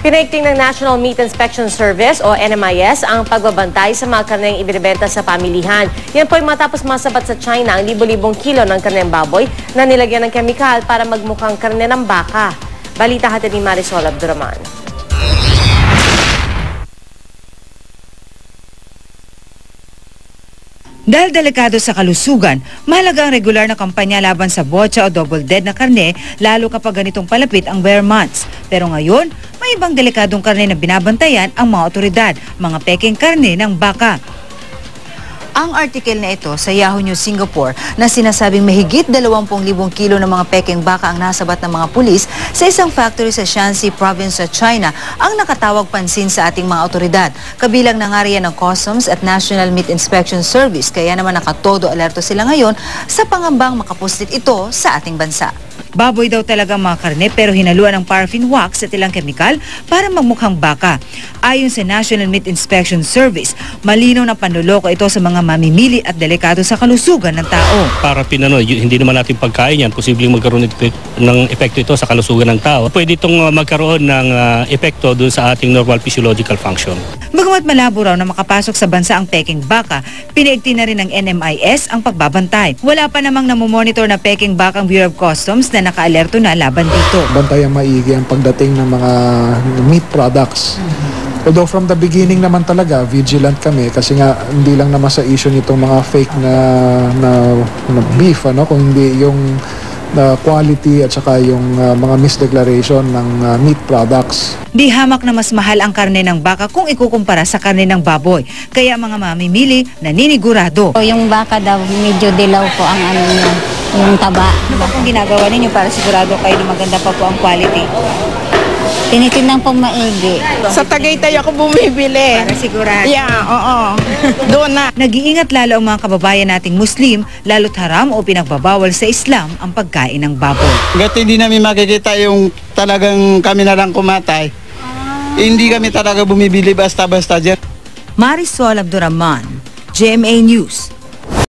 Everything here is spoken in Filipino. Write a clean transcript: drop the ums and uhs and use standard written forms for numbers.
Pinaigting ng National Meat Inspection Service o NMIS ang pagbabantay sa mga karneng ibinibenta sa pamilihan. Yan po ay matapos masabat sa China ang libo-libong kilo ng karneng baboy na nilagyan ng kemikal para magmukhang karne ng baka. Balita hatid ni Marisol Abduraman. Dahil delikado sa kalusugan, mahalaga ang regular na kampanya laban sa botsa o double dead na karne, lalo kapag ganitong palapit ang bear months. Pero ngayon, may ibang delikadong karne na binabantayan ang mga otoridad, mga pekeng karne ng baka. Ang article na ito sa Yahoo News Singapore na sinasabing mahigit 20,000 kilo ng mga pekeng baka ang nasabat ng mga pulis sa isang factory sa Shanxi Province sa China ang nakatawag pansin sa ating mga otoridad. Kabilang na nga riyan ng Customs at National Meat Inspection Service, kaya naman nakatodo alerto sila ngayon sa pangambang makapuslit ito sa ating bansa. Baboy daw talaga ang mga karne pero hinaluan ng paraffin wax at ilang kemikal para magmukhang baka. Ayon sa National Meat Inspection Service, malinaw na panloloko ito sa mga mamimili at delikado sa kalusugan ng tao. Paraffin, hindi naman natin pagkain yan. Posibleng magkaroon ng epekto ito sa kalusugan ng tao. Pwede itong magkaroon ng epekto dun sa ating normal physiological function. Bagamat malabo raw na makapasok sa bansa ang peking baka, pinaigting na rin ng NMIS ang pagbabantay. Wala pa namang namomonitor na peking bakang Bureau of Customs na nakaalerto na laban dito. Bantayan maigi ang pagdating ng mga meat products. Although from the beginning naman talaga, vigilant kami kasi nga hindi lang naman sa issue nitong mga fake na beef, kung hindi yung quality at saka yung mga misdeclaration ng meat products. Di hamak na mas mahal ang karne ng baka kung ikukumpara sa karne ng baboy. Kaya mga mamimili naninigurado. Yung baka daw medyo dilaw po ang ano niya, yung taba. Ano ba kung ginagawa ninyo para sigurado kayo na maganda pa po ang quality? Tinitingnan po maigi. Sa Tagaytay ako bumibili. Para sigurado. Yeah, oo. Doon na. Nag-iingat lalo ang mga kababayan nating Muslim, lalo't haram o pinagbabawal sa Islam ang pagkain ng baboy. Hanggat hindi namin makikita yung talagang kami na lang kumatay, hindi kami talaga bumibili basta-basta dyan. Marisol Abduraman, GMA News.